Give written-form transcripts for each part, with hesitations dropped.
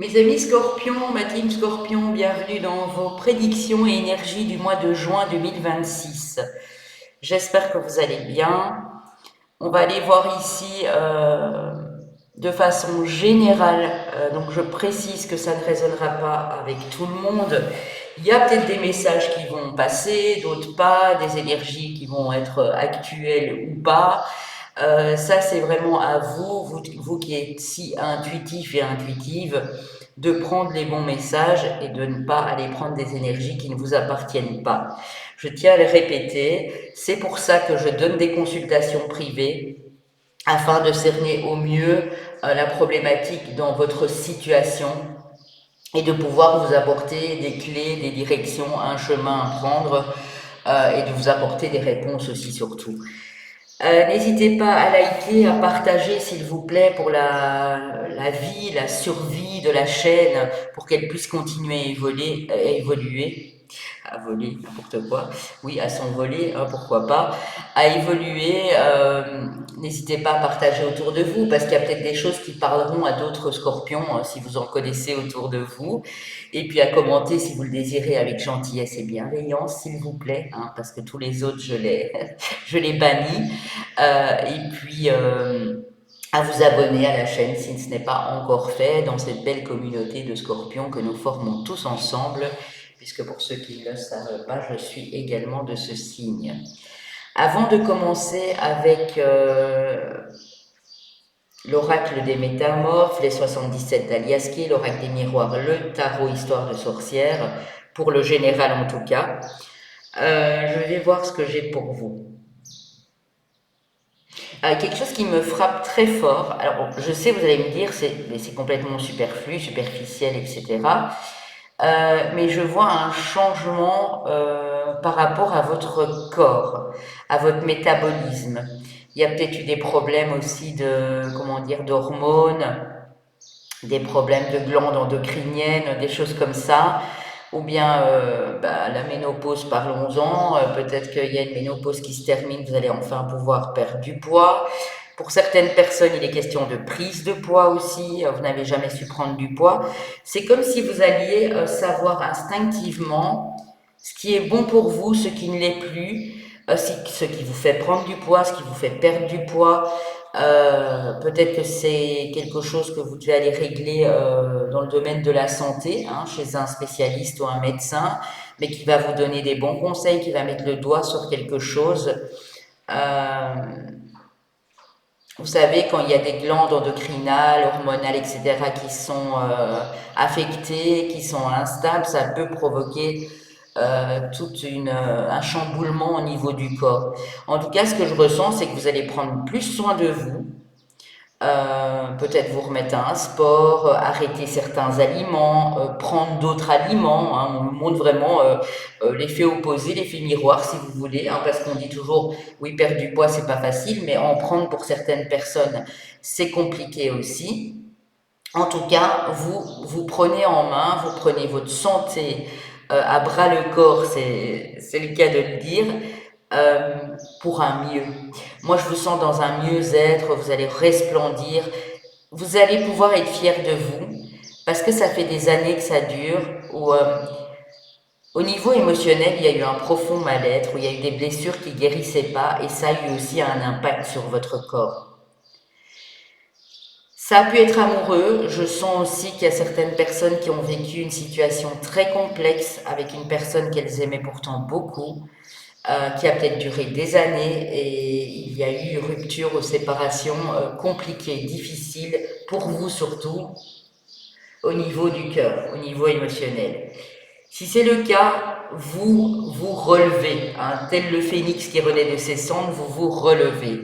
Mes amis Scorpions, ma team Scorpion, bienvenue dans vos prédictions et énergies du mois de juin 2026. J'espère que vous allez bien. On va aller voir ici de façon générale, donc je précise que ça ne résonnera pas avec tout le monde. Il y a peut-être des messages qui vont passer, d'autres pas, des énergies qui vont être actuelles ou pas. Ça, c'est vraiment à vous, vous qui êtes si intuitif et intuitive, de prendre les bons messages et de ne pas aller prendre des énergies qui ne vous appartiennent pas. Je tiens à le répéter, c'est pour ça que je donne des consultations privées afin de cerner au mieux la problématique dans votre situation et de pouvoir vous apporter des clés, des directions, un chemin à prendre et de vous apporter des réponses aussi surtout. N'hésitez pas à liker, à partager s'il vous plaît pour la vie, la survie de la chaîne, pour qu'elle puisse continuer à évoluer, à voler, n'importe quoi, oui, à s'envoler, hein, pourquoi pas, à évoluer. N'hésitez pas à partager autour de vous, parce qu'il y a peut-être des choses qui parleront à d'autres scorpions, si vous en connaissez autour de vous. Et puis à commenter si vous le désirez avec gentillesse et bienveillance, s'il vous plaît, hein, parce que tous les autres, je les bannis. Et puis à vous abonner à la chaîne si ce n'est pas encore fait dans cette belle communauté de scorpions que nous formons tous ensemble, puisque pour ceux qui ne le savent pas, je suis également de ce signe. Avant de commencer avec l'oracle des métamorphes, les 77 d'Aliaski, l'oracle des miroirs, le tarot histoire de sorcière, pour le général en tout cas, je vais voir ce que j'ai pour vous. Quelque chose qui me frappe très fort, alors je sais, vous allez me dire, c'est complètement superflu, superficiel, etc. Mais je vois un changement par rapport à votre corps, à votre métabolisme. Il y a peut-être eu des problèmes aussi de, comment dire, d'hormones, des problèmes de glandes endocriniennes, des choses comme ça. Ou bien la ménopause, parlons-en. Peut-être qu'il y a une ménopause qui se termine, vous allez enfin pouvoir perdre du poids. Pour certaines personnes, il est question de prise de poids aussi. Vous n'avez jamais su prendre du poids. C'est comme si vous alliez savoir instinctivement ce qui est bon pour vous, ce qui ne l'est plus, ce qui vous fait prendre du poids, ce qui vous fait perdre du poids. Peut-être que c'est quelque chose que vous devez aller régler dans le domaine de la santé, hein, chez un spécialiste ou un médecin, mais qui va vous donner des bons conseils, qui va mettre le doigt sur quelque chose. Euh, Vous savez, quand il y a des glandes endocrinales, hormonales, etc., qui sont affectées, qui sont instables, ça peut provoquer un chamboulement au niveau du corps. En tout cas, ce que je ressens, c'est que vous allez prendre plus soin de vous, peut-être vous remettre à un sport, arrêter certains aliments, prendre d'autres aliments, hein. On nous montre vraiment l'effet opposé, l'effet miroir si vous voulez, hein, parce qu'on dit toujours oui, perdre du poids c'est pas facile, mais en prendre pour certaines personnes c'est compliqué aussi. En tout cas, vous prenez en main, vous prenez votre santé à bras le corps, c'est le cas de le dire, euh, pour un mieux. Moi, je vous sens dans un mieux-être, vous allez resplendir, vous allez pouvoir être fier de vous, parce que ça fait des années que ça dure, où au niveau émotionnel, il y a eu un profond mal-être, où il y a eu des blessures qui guérissaient pas, et ça a eu aussi un impact sur votre corps. Ça a pu être amoureux, je sens aussi qu'il y a certaines personnes qui ont vécu une situation très complexe avec une personne qu'elles aimaient pourtant beaucoup, qui a peut-être duré des années et il y a eu rupture ou séparation compliquée, difficile pour vous surtout au niveau du cœur, au niveau émotionnel. Si c'est le cas, vous vous relevez, hein, tel le phénix qui renaît de ses cendres, vous vous relevez.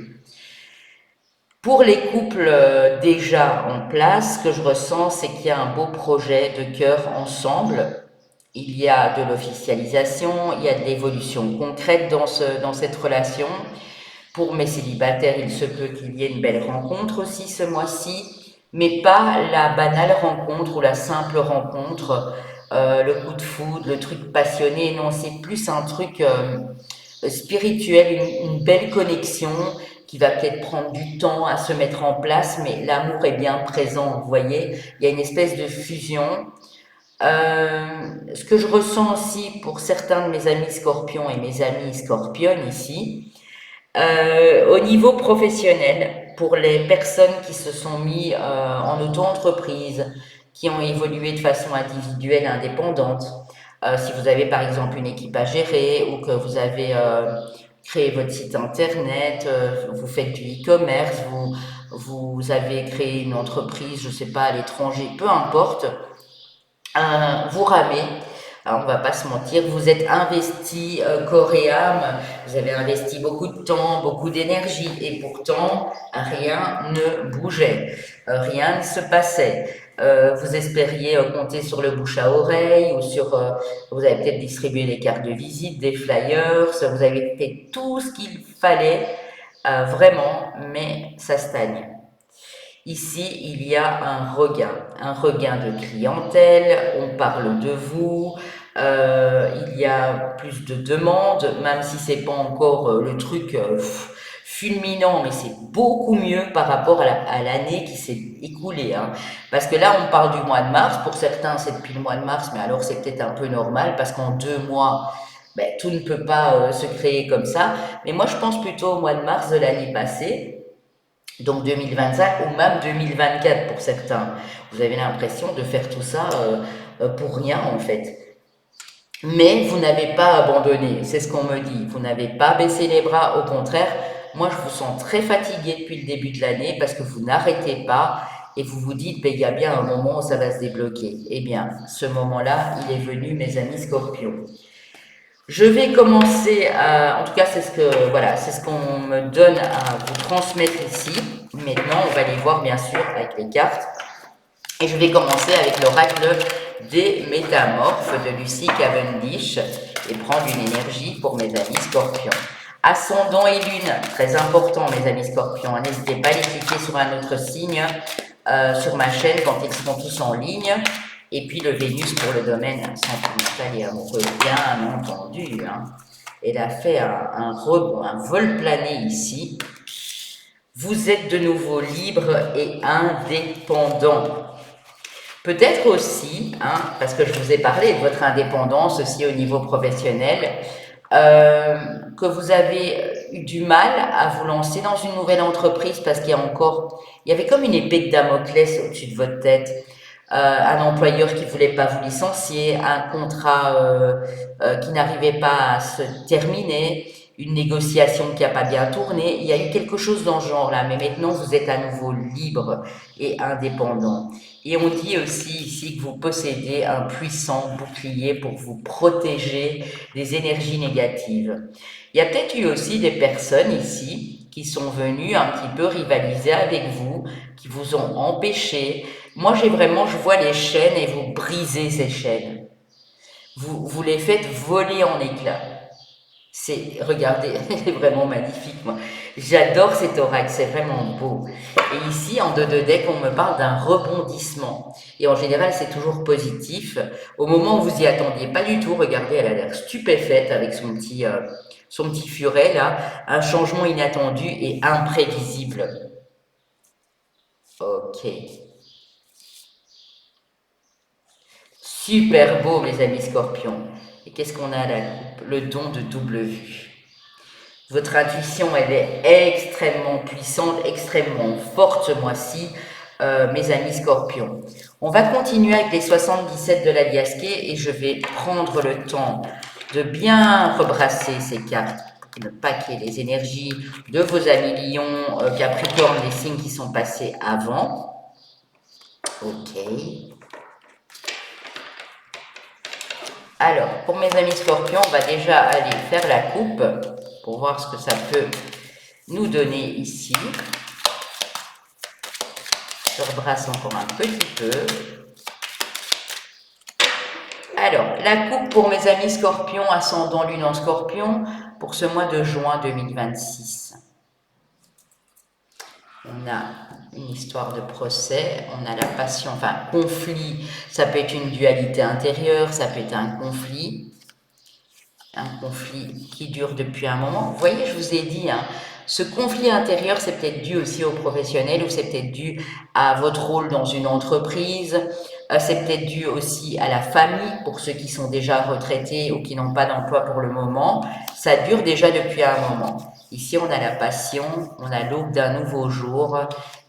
Pour les couples déjà en place, ce que je ressens, c'est qu'il y a un beau projet de cœur ensemble. Il y a de l'officialisation, il y a de l'évolution concrète dans cette relation. Pour mes célibataires, il se peut qu'il y ait une belle rencontre aussi ce mois-ci, mais pas la banale rencontre ou la simple rencontre, le coup de foudre, le truc passionné. Non, c'est plus un truc spirituel, une belle connexion, qui va peut-être prendre du temps à se mettre en place, mais l'amour est bien présent, vous voyez, il y a une espèce de fusion. Ce que je ressens aussi pour certains de mes amis scorpions et mes amis scorpionnes ici, au niveau professionnel, pour les personnes qui se sont mis en auto-entreprise, qui ont évolué de façon individuelle, indépendante, si vous avez par exemple une équipe à gérer ou que vous avez créé votre site internet, vous faites du e-commerce, vous avez créé une entreprise, je sais pas, à l'étranger, peu importe, vous ramez, alors, on va pas se mentir, vous êtes investi corps et âme, vous avez investi beaucoup de temps, beaucoup d'énergie, et pourtant rien ne bougeait, rien ne se passait. Vous espériez compter sur le bouche à oreille ou sur, vous avez peut-être distribué des cartes de visite, des flyers, vous avez fait tout ce qu'il fallait vraiment, mais ça stagne. Ici, il y a un regain de clientèle, on parle de vous, il y a plus de demandes, même si c'est pas encore le truc fulminant, mais c'est beaucoup mieux par rapport à l'année qui s'est écoulée, hein. Parce que là, on parle du mois de mars, pour certains c'est depuis le mois de mars, mais alors c'est peut-être un peu normal, parce qu'en 2 mois, ben, tout ne peut pas se créer comme ça. Mais moi, je pense plutôt au mois de mars de l'année passée, donc 2025 ou même 2024 pour certains. Vous avez l'impression de faire tout ça pour rien en fait. Mais vous n'avez pas abandonné, c'est ce qu'on me dit. Vous n'avez pas baissé les bras, au contraire. Moi, je vous sens très fatigué depuis le début de l'année parce que vous n'arrêtez pas et vous vous dites, ben, il y a bien un moment où ça va se débloquer. Eh bien, ce moment-là, il est venu, mes amis scorpions. Je vais commencer à, en tout cas, c'est ce que, voilà, c'est ce qu'on me donne à vous transmettre ici. Maintenant, on va les voir, bien sûr, avec les cartes. Et je vais commencer avec l'oracle des métamorphes de Lucy Cavendish et prendre une énergie pour mes amis scorpions. Ascendant et lune, très important, mes amis scorpions. N'hésitez pas à les cliquer sur un autre signe sur ma chaîne quand ils seront tous en ligne. Et puis le Vénus pour le domaine sentimental et amoureux, bien entendu, hein. Elle a fait un vol plané ici. Vous êtes de nouveau libre et indépendant. Peut-être aussi, hein, parce que je vous ai parlé de votre indépendance aussi au niveau professionnel, que vous avez eu du mal à vous lancer dans une nouvelle entreprise parce qu'il y avait comme une épée de Damoclès au-dessus de votre tête. Un employeur qui voulait pas vous licencier, un contrat qui n'arrivait pas à se terminer, une négociation qui n'a pas bien tourné. Il y a eu quelque chose dans ce genre-là, mais maintenant vous êtes à nouveau libre et indépendant. Et on dit aussi ici que vous possédez un puissant bouclier pour vous protéger des énergies négatives. Il y a peut-être eu aussi des personnes ici qui sont venues un petit peu rivaliser avec vous, qui vous ont empêché. Moi, je vois les chaînes et vous brisez ces chaînes. Vous les faites voler en éclats. Regardez, c'est vraiment magnifique, moi. J'adore cet oracle, c'est vraiment beau. Et ici, en 2 de deck, on me parle d'un rebondissement. Et en général, c'est toujours positif. Au moment où vous y attendiez pas du tout, regardez, elle a l'air stupéfaite avec son petit furet, là. Un changement inattendu et imprévisible. Ok. Super beau, mes amis scorpions. Et qu'est-ce qu'on a à la coupe? Le don de double vue. Votre intuition, elle est extrêmement puissante, extrêmement forte ce mois-ci, mes amis scorpions. On va continuer avec les 77 de la Liasquée et je vais prendre le temps de bien rebrasser ces cartes pour ne pas qu'il y ait les énergies de vos amis lions, capricorne, les signes qui sont passés avant. Ok. Alors, pour mes amis scorpions, on va déjà aller faire la coupe pour voir ce que ça peut nous donner ici. Je rebrasse encore un petit peu. Alors, la coupe pour mes amis scorpions, ascendant lune en scorpion, pour ce mois de juin 2026. On a une histoire de procès, on a la passion, enfin conflit, ça peut être une dualité intérieure, ça peut être un conflit. Un conflit qui dure depuis un moment. Vous voyez, je vous ai dit, hein, ce conflit intérieur, c'est peut-être dû aussi aux professionnels ou c'est peut-être dû à votre rôle dans une entreprise. C'est peut-être dû aussi à la famille pour ceux qui sont déjà retraités ou qui n'ont pas d'emploi pour le moment. Ça dure déjà depuis un moment. Ici, on a la passion, on a l'aube d'un nouveau jour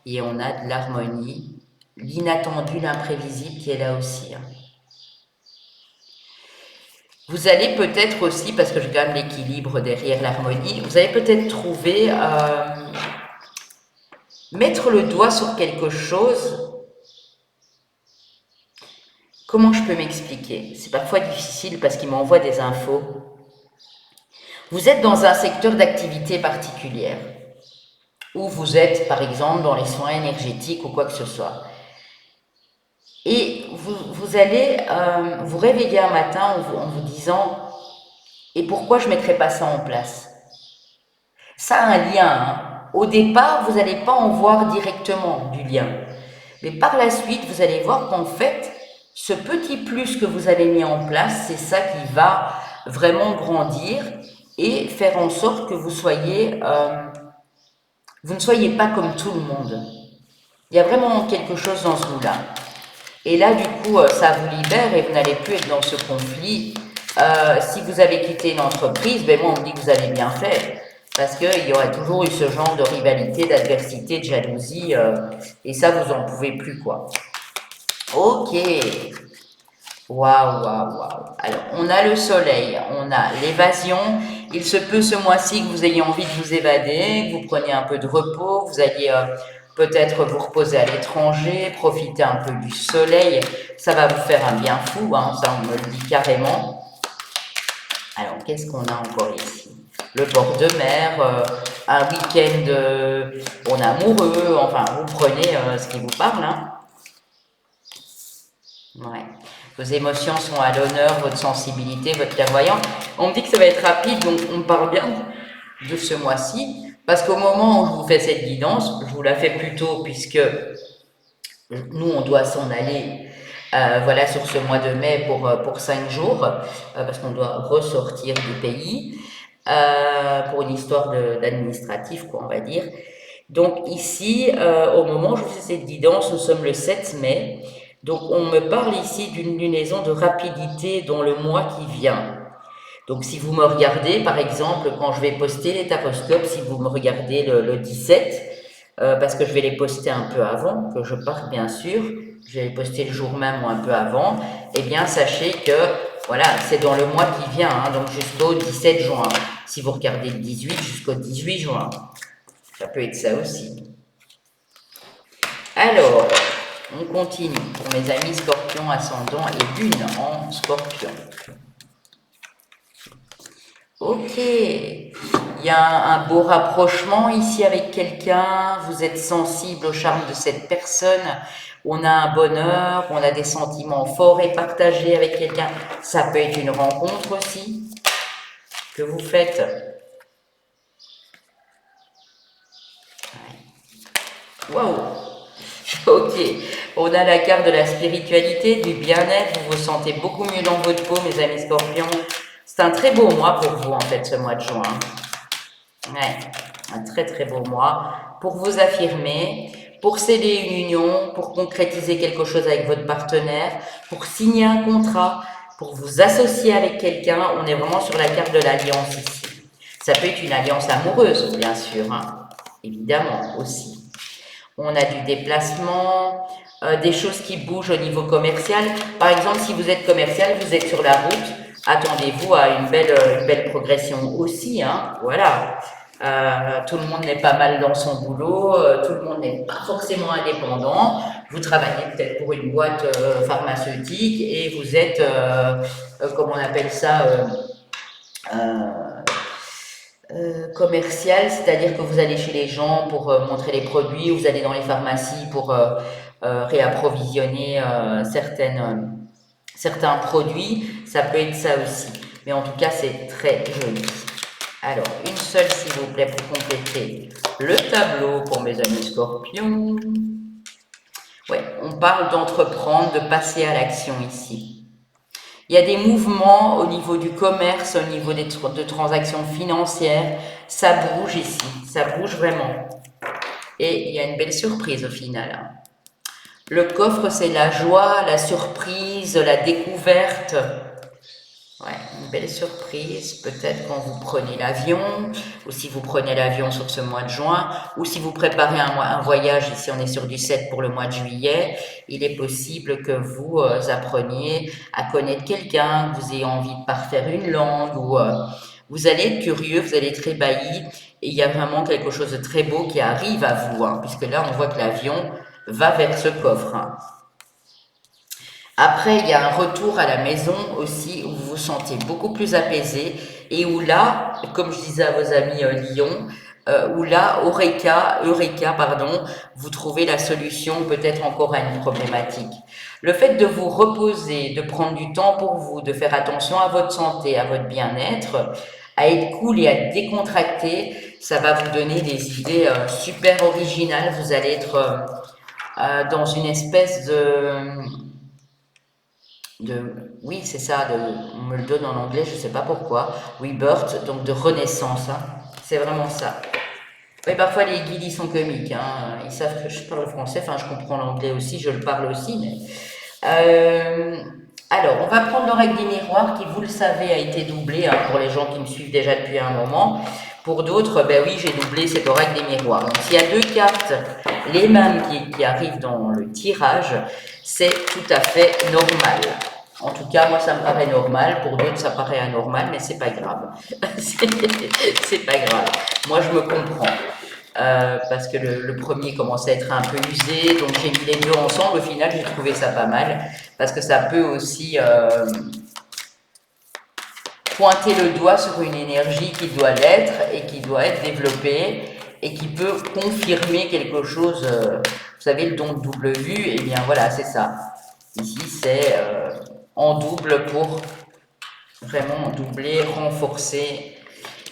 et on a de l'harmonie, l'inattendu, l'imprévisible qui est là aussi, hein. Vous allez peut-être aussi, parce que je gagne l'équilibre derrière l'harmonie, vous allez peut-être trouver, mettre le doigt sur quelque chose. Comment je peux m'expliquer? C'est parfois difficile parce qu'il m'envoie des infos. Vous êtes dans un secteur d'activité particulière, ou vous êtes par exemple dans les soins énergétiques ou quoi que ce soit. Et vous allez vous réveiller un matin en vous disant « Et pourquoi je ne mettrais pas ça en place ?» Ça a un lien, hein. Au départ, vous n'allez pas en voir directement du lien. Mais par la suite, vous allez voir qu'en fait, ce petit plus que vous avez mis en place, c'est ça qui va vraiment grandir et faire en sorte que vous ne soyez pas comme tout le monde. Il y a vraiment quelque chose dans ce goût-là. Et là, du coup, ça vous libère et vous n'allez plus être dans ce conflit. Si vous avez quitté une entreprise, ben moi, on me dit que vous avez bien fait. Parce qu'il y aurait toujours eu ce genre de rivalité, d'adversité, de jalousie. Et ça, vous n'en pouvez plus, quoi. Ok. Waouh, waouh, waouh. Alors, on a le soleil, on a l'évasion. Il se peut ce mois-ci que vous ayez envie de vous évader, que vous preniez un peu de repos, vous alliez peut-être vous reposer à l'étranger, profiter un peu du soleil. Ça va vous faire un bien fou, hein, ça on me le dit carrément. Alors, qu'est-ce qu'on a encore ici? Le bord de mer, un week-end en amoureux, enfin, vous prenez ce qui vous parle, hein. Ouais. Vos émotions sont à l'honneur, votre sensibilité, votre clairvoyance. On me dit que ça va être rapide, donc on parle bien de ce mois-ci, parce qu'au moment où je vous fais cette guidance, je vous la fais plus tôt, puisque nous, on doit s'en aller voilà, sur ce mois de mai pour 5 jours, parce qu'on doit ressortir du pays, pour une histoire d'administratif, quoi, on va dire. Donc ici, au moment où je vous fais cette guidance, nous sommes le 7 mai, donc on me parle ici d'une lunaison de rapidité dans le mois qui vient. Donc si vous me regardez, par exemple, quand je vais poster les taroscopes, si vous me regardez le 17, parce que je vais les poster un peu avant, que je parte bien sûr, je vais les poster le jour même ou un peu avant, eh bien sachez que voilà, c'est dans le mois qui vient, hein, donc jusqu'au 17 juin. Si vous regardez le 18, jusqu'au 18 juin. Ça peut être ça aussi. Alors, on continue pour mes amis scorpions, ascendant et lune en scorpion. Ok, il y a un beau rapprochement ici avec quelqu'un, vous êtes sensible au charme de cette personne, on a un bonheur, on a des sentiments forts et partagés avec quelqu'un. Ça peut être une rencontre aussi que vous faites. Waouh! Ok, on a la carte de la spiritualité, du bien-être, vous vous sentez beaucoup mieux dans votre peau, mes amis scorpions. C'est un très beau mois pour vous, en fait, ce mois de juin. Ouais, un très très beau mois pour vous affirmer, pour sceller une union, pour concrétiser quelque chose avec votre partenaire, pour signer un contrat, pour vous associer avec quelqu'un. On est vraiment sur la carte de l'alliance ici. Ça peut être une alliance amoureuse, bien sûr, hein, évidemment aussi. On a du déplacement, des choses qui bougent au niveau commercial. Par exemple, si vous êtes commercial, vous êtes sur la route, attendez-vous à une belle progression aussi, hein, voilà. Tout le monde n'est pas mal dans son boulot, tout le monde n'est pas forcément indépendant. Vous travaillez peut-être pour une boîte pharmaceutique et vous êtes, comment on appelle ça, commercial, c'est-à-dire que vous allez chez les gens pour montrer les produits, ou vous allez dans les pharmacies pour réapprovisionner certains produits. Ça peut être ça aussi. Mais en tout cas, c'est très joli. Alors, une seule, s'il vous plaît, pour compléter le tableau pour mes amis scorpions. Ouais, on parle d'entreprendre, de passer à l'action ici. Il y a des mouvements au niveau du commerce, au niveau de transactions financières. Ça bouge ici, ça bouge vraiment. Et il y a une belle surprise au final, hein. Le coffre, c'est la joie, la surprise, la découverte. Ouais, une belle surprise, peut-être quand vous prenez l'avion, ou si vous prenez l'avion sur ce mois de juin, ou si vous préparez un voyage, ici on est sur du 7 pour le mois de juillet, il est possible que vous appreniez à connaître quelqu'un, que vous ayez envie de parfaire une langue, ou vous allez être curieux, vous allez être ébahi, et il y a vraiment quelque chose de très beau qui arrive à vous, hein, puisque là on voit que l'avion va vers ce coffre, hein. Après, il y a un retour à la maison aussi où vous vous sentez beaucoup plus apaisé et où là, comme je disais à vos amis Lyon, où là, Eureka, pardon, vous trouvez la solution peut-être encore à une problématique. Le fait de vous reposer, de prendre du temps pour vous, de faire attention à votre santé, à votre bien-être, à être cool et à être décontracté, ça va vous donner des idées super originales. Vous allez être dans une espèce oui, c'est ça, on me le donne en anglais, je ne sais pas pourquoi, rebirth, donc de renaissance, hein. C'est vraiment ça. Oui, parfois les guides, ils sont comiques, hein. Ils savent que je parle français, enfin je comprends l'anglais aussi, je le parle aussi, mais... alors, on va prendre l'oracle des miroirs qui, vous le savez, a été doublé, hein, pour les gens qui me suivent déjà depuis un moment. Pour d'autres, ben oui, j'ai doublé cet oracle des miroirs. Donc, s'il y a deux cartes, les mêmes qui arrivent dans le tirage, c'est tout à fait normal. En tout cas, moi, ça me paraît normal. Pour d'autres, ça paraît anormal, mais c'est pas grave. C'est pas grave. Moi, je me comprends. Parce que le premier commençait à être un peu usé, donc j'ai mis les deux ensemble. Au final, j'ai trouvé ça pas mal, parce que ça peut aussi pointer le doigt sur une énergie qui doit l'être et qui doit être développée et qui peut confirmer quelque chose. Vous savez, le don de double vue, eh bien voilà, c'est ça. Ici, c'est en double pour vraiment doubler, renforcer.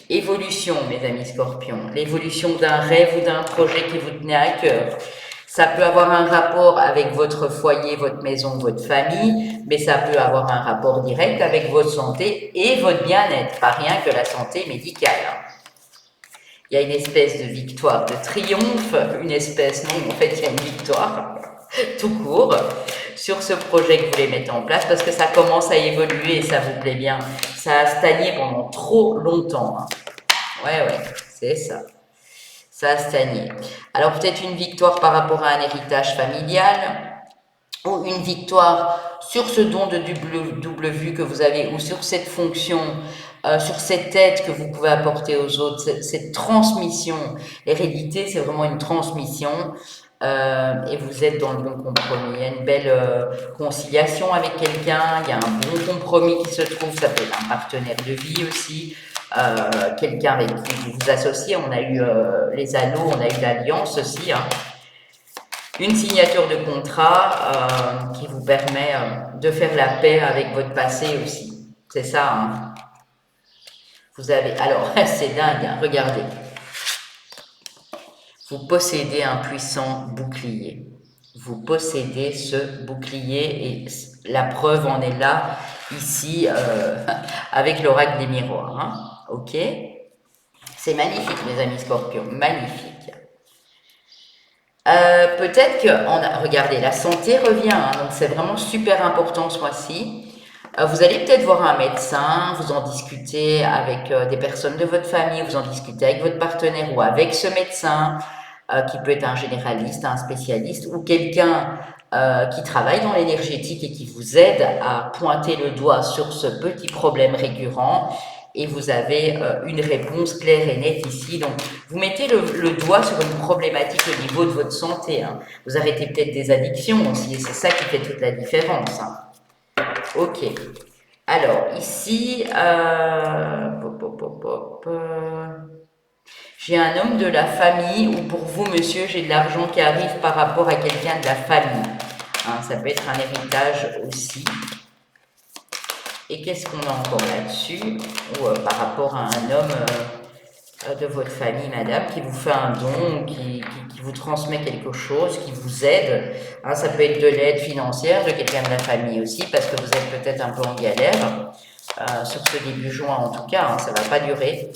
Évolution, mes amis scorpions, l'évolution d'un rêve ou d'un projet qui vous tenait à cœur. Ça peut avoir un rapport avec votre foyer, votre maison, votre famille, mais ça peut avoir un rapport direct avec votre santé et votre bien-être, pas rien que la santé médicale. Il y a une espèce de victoire, de triomphe, une espèce, non, en fait, il y a une victoire, tout court, sur ce projet que vous voulez mettre en place, parce que ça commence à évoluer et ça vous plaît bien. Ça a stagné pendant trop longtemps, hein. Ouais, c'est ça. Ça a stagné. Alors peut-être une victoire par rapport à un héritage familial, ou une victoire sur ce don de double vue que vous avez, ou sur cette fonction, sur cette aide que vous pouvez apporter aux autres, cette transmission. L'hérédité, c'est vraiment une transmission. Et vous êtes dans le bon compromis. Il y a une belle conciliation avec quelqu'un, il y a un bon compromis qui se trouve, ça peut être un partenaire de vie aussi, quelqu'un avec qui vous vous associez. On a eu les anneaux, on a eu l'alliance aussi, hein. Une signature de contrat qui vous permet de faire la paix avec votre passé aussi. C'est ça, hein. Vous avez, alors c'est dingue, hein, regardez. Vous possédez un puissant bouclier. Vous possédez ce bouclier et la preuve en est là, ici, avec l'oracle des miroirs, hein. Ok? C'est magnifique, mes amis scorpions, magnifique. Peut-être que, regardez, la santé revient, hein, donc c'est vraiment super important ce mois-ci. Vous allez peut-être voir un médecin, vous en discuter avec des personnes de votre famille, vous en discuter avec votre partenaire ou avec ce médecin, qui peut être un généraliste, un spécialiste ou quelqu'un qui travaille dans l'énergétique et qui vous aide à pointer le doigt sur ce petit problème récurrent. Et vous avez une réponse claire et nette ici. Donc, vous mettez le doigt sur une problématique au niveau de votre santé, hein. Vous arrêtez peut-être des addictions aussi, et c'est ça qui fait toute la différence, hein. Ok. Alors, ici, j'ai un homme de la famille, ou pour vous, monsieur, j'ai de l'argent qui arrive par rapport à quelqu'un de la famille, hein, ça peut être un héritage aussi. Et qu'est-ce qu'on a encore là-dessus? Ou par rapport à un homme de votre famille, madame, qui vous fait un don, qui vous transmet quelque chose, qui vous aide. Hein, ça peut être de l'aide financière de quelqu'un de la famille aussi, parce que vous êtes peut-être un peu en galère, sur ce début juin en tout cas, hein, ça ne va pas durer.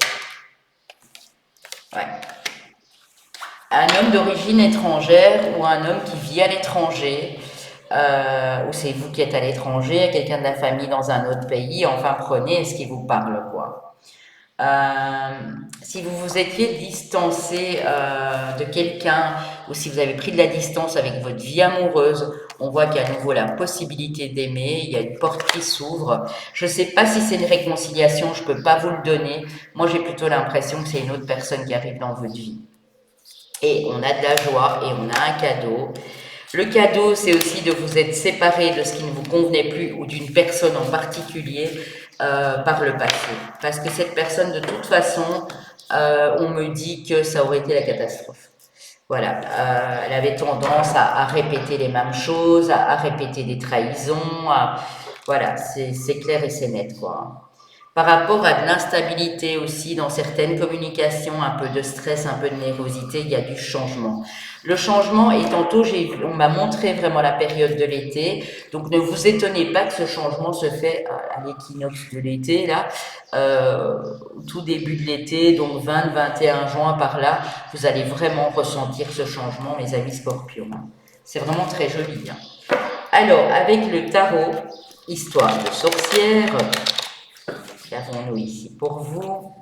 Ouais. Un homme d'origine étrangère ou un homme qui vit à l'étranger, ou c'est vous qui êtes à l'étranger, quelqu'un de la famille dans un autre pays, enfin prenez ce qui vous parle, quoi. Si vous vous étiez distancé de quelqu'un ou si vous avez pris de la distance avec votre vie amoureuse, on voit qu'il y a à nouveau la possibilité d'aimer, il y a une porte qui s'ouvre. Je ne sais pas si c'est une réconciliation, je ne peux pas vous le donner. Moi, j'ai plutôt l'impression que c'est une autre personne qui arrive dans votre vie. Et on a de la joie et on a un cadeau. Le cadeau, c'est aussi de vous être séparé de ce qui ne vous convenait plus ou d'une personne en particulier par le passé. Parce que cette personne, de toute façon, on me dit que ça aurait été la catastrophe. Voilà, elle avait tendance à répéter les mêmes choses, à répéter des trahisons. Voilà, c'est clair et c'est net, quoi. Par rapport à de l'instabilité aussi dans certaines communications, un peu de stress, un peu de nervosité, il y a du changement. Le changement, et tantôt on m'a montré vraiment la période de l'été, donc ne vous étonnez pas que ce changement se fait à l'équinoxe de l'été, là, au tout début de l'été, donc 20-21 juin par là, vous allez vraiment ressentir ce changement, mes amis scorpions. C'est vraiment très joli. Hein. Alors, avec le tarot, histoire de sorcière, qu'avons-nous ici pour vous?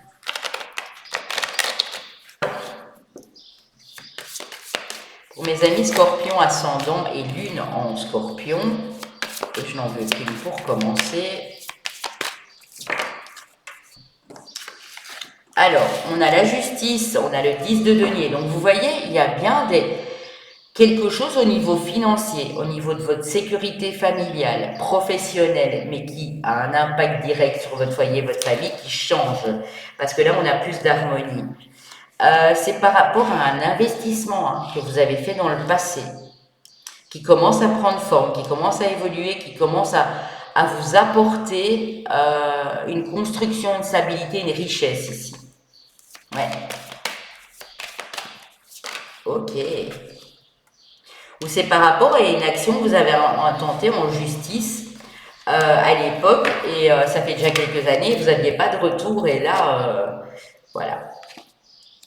Pour mes amis scorpions ascendant et lune en scorpion, et je n'en veux qu'une pour commencer. Alors, on a la justice, on a le 10 de denier. Donc, vous voyez, il y a bien quelque chose au niveau financier, au niveau de votre sécurité familiale, professionnelle, mais qui a un impact direct sur votre foyer, votre famille, qui change. Parce que là, on a plus d'harmonie. C'est par rapport à un investissement que vous avez fait dans le passé, qui commence à prendre forme, qui commence à évoluer, qui commence à vous apporter une construction, une stabilité, une richesse ici. Ouais. Ok. Ou c'est par rapport à une action que vous avez intentée en justice à l'époque, et ça fait déjà quelques années, vous n'aviez pas de retour, et là, voilà.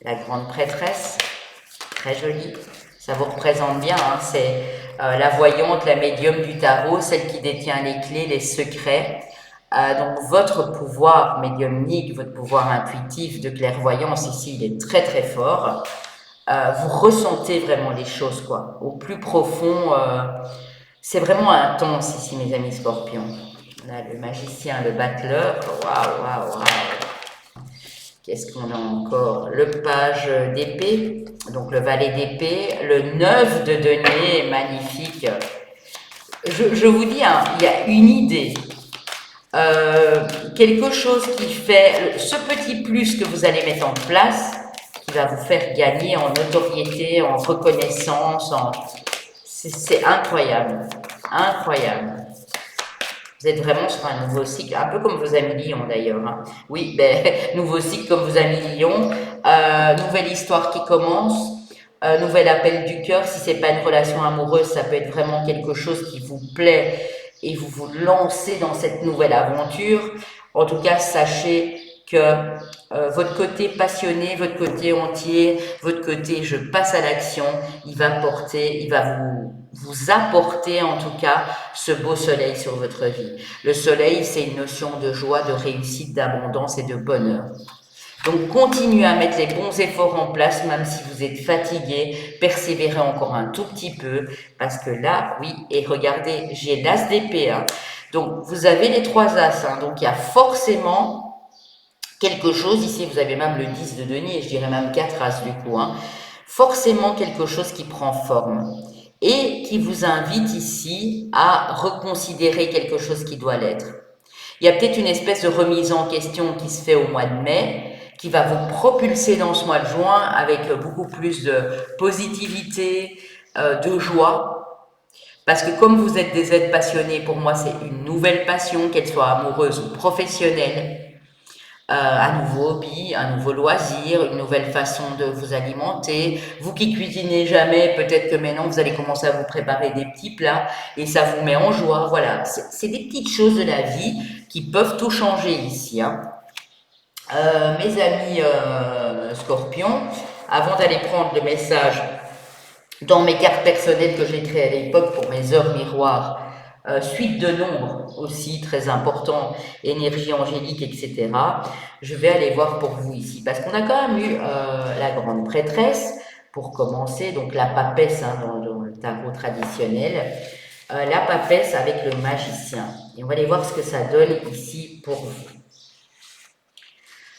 La grande prêtresse, très jolie. Ça vous représente bien, hein, c'est la voyante, la médium du tarot, celle qui détient les clés, les secrets. Donc votre pouvoir médiumnique, votre pouvoir intuitif de clairvoyance ici, il est très très fort. Vous ressentez vraiment les choses, quoi. Au plus profond, c'est vraiment intense ici, mes amis scorpions. On a le magicien, le battleur. Waouh, waouh, waouh. Qu'est-ce qu'on a encore? Le page d'épée, donc le valet d'épée, le 9 de denier, magnifique. Je vous dis, hein, il y a une idée, quelque chose qui fait, ce petit plus que vous allez mettre en place, qui va vous faire gagner en notoriété, en reconnaissance, c'est incroyable, incroyable. Vous êtes vraiment sur un nouveau cycle, un peu comme vos amis Lion d'ailleurs. Hein. Oui, ben, nouveau cycle comme vos amis Lion, nouvelle histoire qui commence, nouvel appel du cœur. Si c'est pas une relation amoureuse, ça peut être vraiment quelque chose qui vous plaît et vous vous lancez dans cette nouvelle aventure. En tout cas, sachez que votre côté passionné, votre côté entier, votre côté je passe à l'action, il va porter, il va vous apporter en tout cas ce beau soleil sur votre vie. Le soleil, c'est une notion de joie, de réussite, d'abondance et de bonheur. Donc, continuez à mettre les bons efforts en place, même si vous êtes fatigué, persévérez encore un tout petit peu, parce que là, oui, et regardez, j'ai l'as d'épée, hein. Donc, vous avez les 3 as, hein, donc il y a forcément quelque chose, ici vous avez même le 10 de denier, je dirais même 4 as du coup, hein. Forcément quelque chose qui prend forme et qui vous invite ici à reconsidérer quelque chose qui doit l'être. Il y a peut-être une espèce de remise en question qui se fait au mois de mai, qui va vous propulser dans ce mois de juin avec beaucoup plus de positivité, de joie. Parce que comme vous êtes des êtres passionnés, pour moi c'est une nouvelle passion, qu'elle soit amoureuse ou professionnelle. un nouveau hobby, un nouveau loisir, une nouvelle façon de vous alimenter. Vous qui cuisinez jamais, peut-être que maintenant vous allez commencer à vous préparer des petits plats et ça vous met en joie. Voilà, c'est des petites choses de la vie qui peuvent tout changer ici, hein. Mes amis scorpions, avant d'aller prendre le message dans mes cartes personnelles que j'ai créées à l'époque pour mes heures miroirs, suite de nombres aussi très important, énergie angélique, etc. Je vais aller voir pour vous ici parce qu'on a quand même eu la grande prêtresse pour commencer, donc la papesse hein, dans le tarot traditionnel, la papesse avec le magicien. Et on va aller voir ce que ça donne ici pour vous.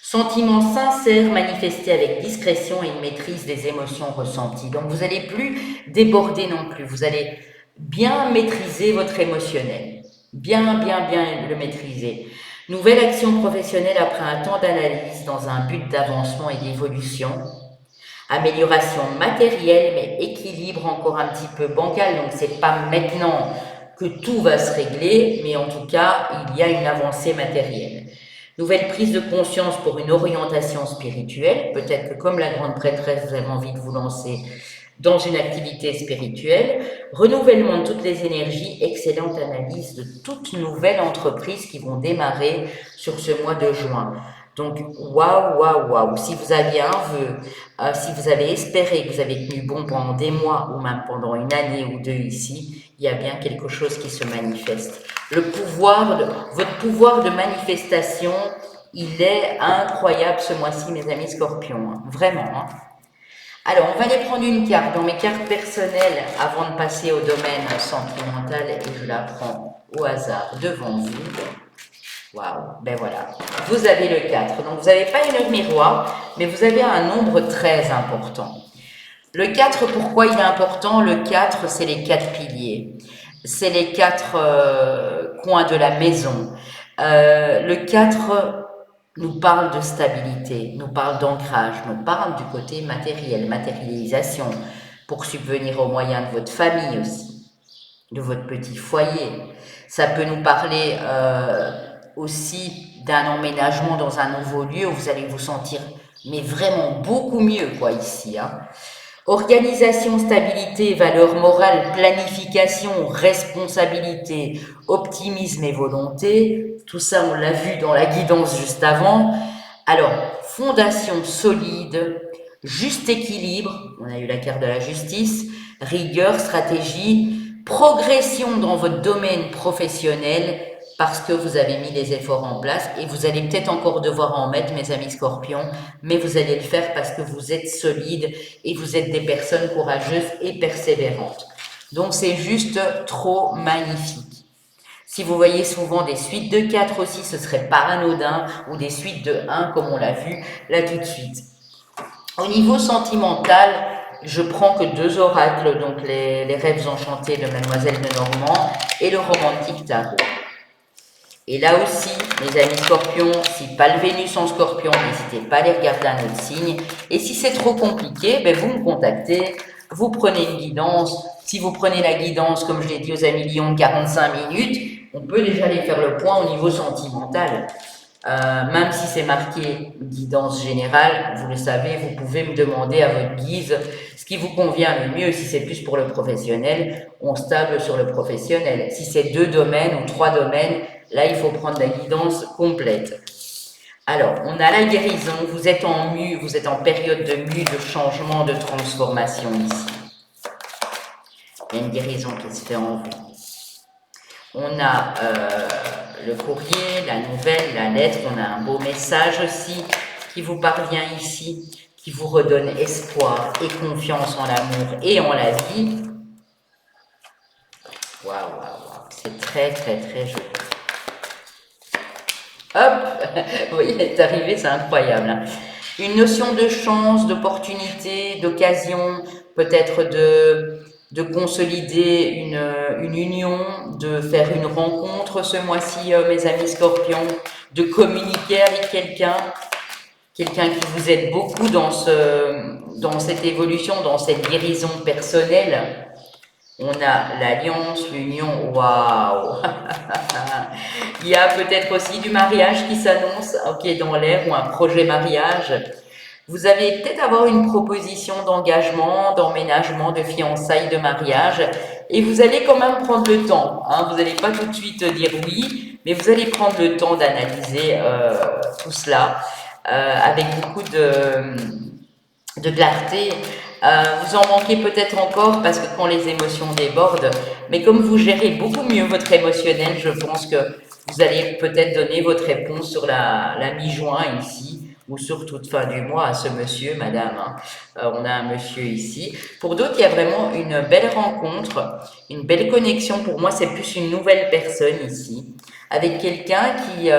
Sentiments sincères manifestés avec discrétion et une maîtrise des émotions ressenties. Donc vous n'allez plus déborder non plus, vous allez bien maîtriser votre émotionnel, bien le maîtriser. Nouvelle action professionnelle après un temps d'analyse dans un but d'avancement et d'évolution. Amélioration matérielle, mais équilibre encore un petit peu bancal, donc c'est pas maintenant que tout va se régler, mais en tout cas, il y a une avancée matérielle. Nouvelle prise de conscience pour une orientation spirituelle. Peut-être que comme la grande prêtresse, vous avez envie de vous lancer dans une activité spirituelle. Renouvellement de toutes les énergies. Excellente analyse de toutes nouvelles entreprises qui vont démarrer sur ce mois de juin. Donc, waouh. Si vous aviez un vœu, si vous avez espéré que vous avez tenu bon pendant des mois ou même pendant une année ou deux ici, il y a bien quelque chose qui se manifeste. Votre pouvoir de manifestation, il est incroyable ce mois-ci, mes amis scorpions. Hein. Vraiment. Hein. Alors, on va aller prendre une carte dans mes cartes personnelles avant de passer au domaine sentimental et je la prends au hasard devant vous. Waouh, ben voilà. Vous avez le 4. Donc, vous n'avez pas une heure miroir, mais vous avez un nombre très important. Le 4, pourquoi il est important? Le 4, c'est les 4 piliers. C'est les 4 coins de la maison. Le 4 nous parle de stabilité, nous parle d'ancrage, nous parle du côté matériel, matérialisation, pour subvenir aux moyens de votre famille aussi, de votre petit foyer. Ça peut nous parler aussi d'un emménagement dans un nouveau lieu où vous allez vous sentir mais vraiment beaucoup mieux quoi ici, hein. Organisation, stabilité, valeur morale, planification, responsabilité, optimisme et volonté. Tout ça, on l'a vu dans la guidance juste avant. Alors, fondation solide, juste équilibre, on a eu la carte de la justice, rigueur, stratégie, progression dans votre domaine professionnel, parce que vous avez mis des efforts en place et vous allez peut-être encore devoir en mettre, mes amis scorpions, mais vous allez le faire parce que vous êtes solides et vous êtes des personnes courageuses et persévérantes. Donc c'est juste trop magnifique. Si vous voyez souvent des suites de 4 aussi, ce serait pas anodin, ou des suites de 1 comme on l'a vu là tout de suite. Au niveau sentimental, je prends que 2 oracles, donc les rêves enchantés de Mademoiselle de Normand et le romantique tarot. Et là aussi, mes amis scorpions, si pas le Vénus en scorpion, n'hésitez pas à les regarder un autre signe. Et si c'est trop compliqué, ben vous me contactez, vous prenez une guidance. Si vous prenez la guidance, comme je l'ai dit aux amis Lyon, de 45 minutes, on peut déjà aller faire le point au niveau sentimental. Même si c'est marqué guidance générale, vous le savez, vous pouvez me demander à votre guise ce qui vous convient le mieux. Si c'est plus pour le professionnel, on se table sur le professionnel. Si c'est 2 domaines ou 3 domaines, là, il faut prendre la guidance complète. Alors, on a la guérison. Vous êtes en mue, vous êtes en période de mue, de changement, de transformation ici. Il y a une guérison qui se fait en vous. On a le courrier, la nouvelle, la lettre. On a un beau message aussi qui vous parvient ici, qui vous redonne espoir et confiance en l'amour et en la vie. Waouh. C'est très joli. Hop, vous voyez, elle est arrivée, c'est incroyable. Hein. Une notion de chance, d'opportunité, d'occasion, peut-être de consolider une union, de faire une rencontre ce mois-ci, mes amis scorpions, de communiquer avec quelqu'un qui vous aide beaucoup dans cette évolution, dans cette guérison personnelle. On a l'alliance, l'union, waouh. Il y a peut-être aussi du mariage qui s'annonce, ok, dans l'air, ou un projet mariage. Vous allez peut-être avoir une proposition d'engagement, d'emménagement, de fiançailles, de mariage, et vous allez quand même prendre le temps, hein. Vous n'allez pas tout de suite dire oui, mais vous allez prendre le temps d'analyser tout cela avec beaucoup de clarté. Vous en manquez peut-être encore parce que quand les émotions débordent, mais comme vous gérez beaucoup mieux votre émotionnel, je pense que vous allez peut-être donner votre réponse sur la mi-juin ici, ou sur toute fin du mois à ce monsieur, madame, hein. On a un monsieur ici. Pour d'autres, il y a vraiment une belle rencontre, une belle connexion. Pour moi, c'est plus une nouvelle personne ici, avec quelqu'un qui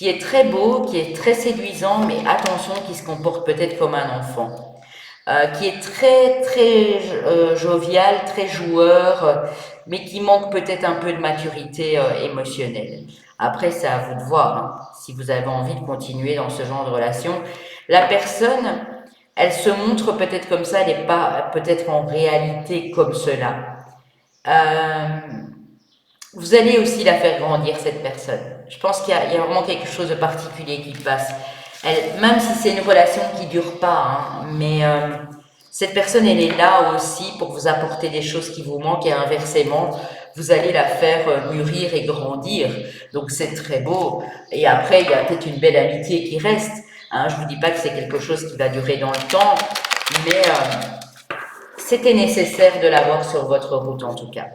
est très beau, qui est très séduisant, mais attention, qui se comporte peut-être comme un enfant. Qui est très jovial, très joueur, mais qui manque peut-être un peu de maturité émotionnelle. Après, c'est à vous de voir, hein, si vous avez envie de continuer dans ce genre de relation. La personne, elle se montre peut-être comme ça, elle n'est pas peut-être en réalité comme cela. Euh, Vous allez aussi la faire grandir, cette personne. Je pense qu'il y a vraiment quelque chose de particulier qui passe. Même si c'est une relation qui dure pas, hein, mais cette personne, elle est là aussi pour vous apporter des choses qui vous manquent et inversement, vous allez la faire mûrir et grandir. Donc c'est très beau. Et après, il y a peut-être une belle amitié qui reste, hein. Je vous dis pas que c'est quelque chose qui va durer dans le temps, mais c'était nécessaire de l'avoir sur votre route en tout cas.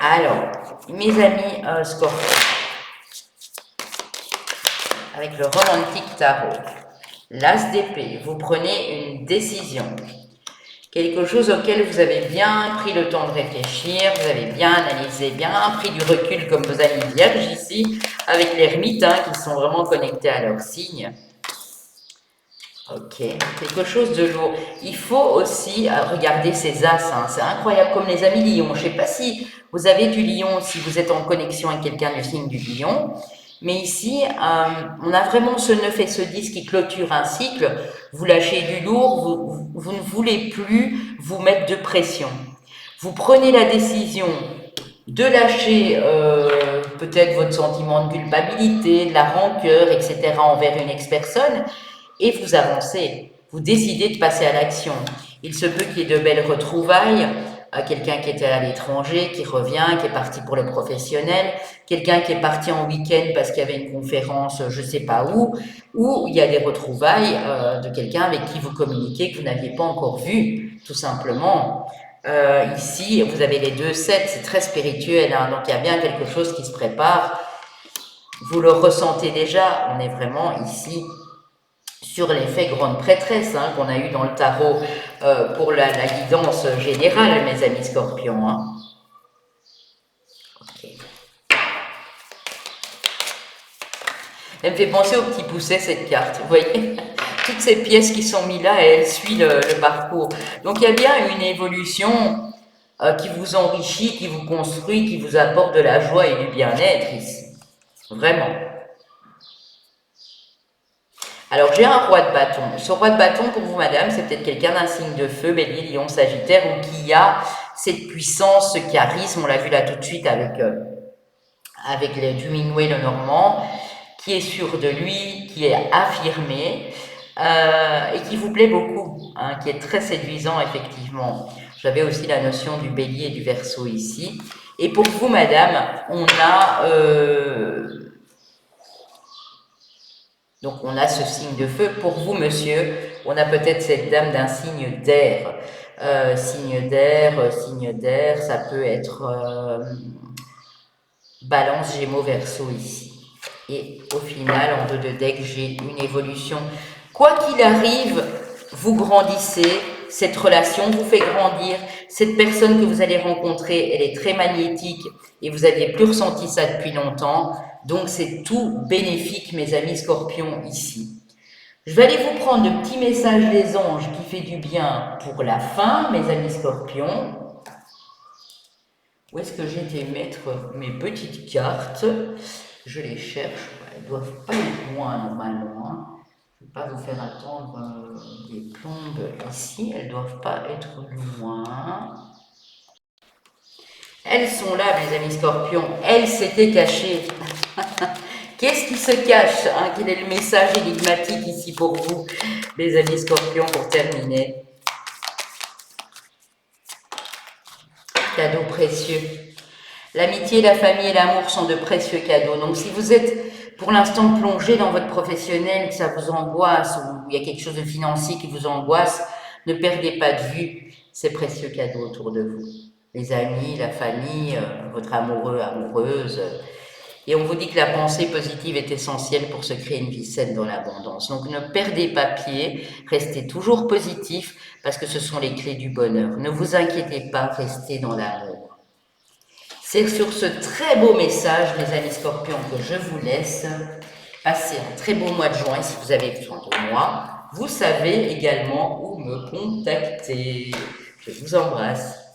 Alors, mes amis Scorpions, avec le romantique tarot, l'as d'épée, vous prenez une décision, quelque chose auquel vous avez bien pris le temps de réfléchir, vous avez bien analysé, bien pris du recul comme vos amis vierges ici, avec l'ermite, hein, qui sont vraiment connectés à leur signe. Ok, quelque chose de lourd. Il faut aussi regarder ces as, hein. C'est incroyable comme les amis lions. Je ne sais pas si vous avez du lion, si vous êtes en connexion avec quelqu'un du signe du lion, mais ici, on a vraiment ce 9 et ce 10 qui clôture un cycle. Vous lâchez du lourd, vous ne voulez plus vous mettre de pression. Vous prenez la décision de lâcher peut-être votre sentiment de culpabilité, de la rancœur, etc. envers une ex-personne, et vous avancez, vous décidez de passer à l'action. Il se peut qu'il y ait de belles retrouvailles, quelqu'un qui était à l'étranger, qui revient, qui est parti pour le professionnel, quelqu'un qui est parti en week-end parce qu'il y avait une conférence, je ne sais pas où, ou il y a des retrouvailles de quelqu'un avec qui vous communiquez que vous n'aviez pas encore vu, tout simplement. Ici, vous avez les 2-7, c'est très spirituel, hein, donc il y a bien quelque chose qui se prépare. Vous le ressentez déjà, on est vraiment ici sur l'effet grande prêtresse, hein, qu'on a eu dans le tarot pour la guidance générale, mes amis scorpions, hein. Okay. Elle me fait penser au petit pousset, cette carte, vous voyez, toutes ces pièces qui sont mises là, et elle suit le parcours. Donc il y a bien une évolution qui vous enrichit, qui vous construit, qui vous apporte de la joie et du bien-être ici, vraiment. Alors, j'ai un roi de bâton. Ce roi de bâton, pour vous, madame, c'est peut-être quelqu'un d'un signe de feu, bélier, lion, sagittaire, ou qui a cette puissance, ce charisme, on l'a vu là tout de suite avec le Hemingway, le Normand, qui est sûr de lui, qui est affirmé, et qui vous plaît beaucoup, hein, qui est très séduisant, effectivement. J'avais aussi la notion du bélier et du verseau ici. Et pour vous, madame, on a... donc on a ce signe de feu. Pour vous, monsieur, on a peut-être cette dame d'un signe d'air. Signe d'air, ça peut être balance, gémeaux, verseau ici. Et au final, en 2 de deck, j'ai une évolution. Quoi qu'il arrive, vous grandissez, cette relation vous fait grandir, cette personne que vous allez rencontrer, elle est très magnétique et vous n'aviez plus ressenti ça depuis longtemps. Donc c'est tout bénéfique, mes amis scorpions, ici. Je vais aller vous prendre le petit message des anges qui fait du bien pour la fin, mes amis scorpions. Où est-ce que j'ai été mettre mes petites cartes? Je les cherche, elles ne doivent pas être loin normalement, hein. Je ne vais pas vous faire attendre les plombes ici, elles ne doivent pas être loin. Elles sont là, mes amis scorpions, elles s'étaient cachées. Qu'est-ce qui se cache hein? Quel est le message énigmatique ici pour vous, mes amis scorpions, pour terminer? Cadeaux précieux. L'amitié, la famille et l'amour sont de précieux cadeaux. Donc si vous êtes pour l'instant plongé dans votre professionnel, que ça vous angoisse, ou il y a quelque chose de financier qui vous angoisse, ne perdez pas de vue ces précieux cadeaux autour de vous. Les amis, la famille, votre amoureux, amoureuse. Et on vous dit que la pensée positive est essentielle pour se créer une vie saine dans l'abondance. Donc ne perdez pas pied, restez toujours positif parce que ce sont les clés du bonheur. Ne vous inquiétez pas, restez dans l'amour. C'est sur ce très beau message, mes amis scorpions, que je vous laisse. Passez un très beau mois de juin. Si vous avez besoin de moi, vous savez également où me contacter. Je vous embrasse.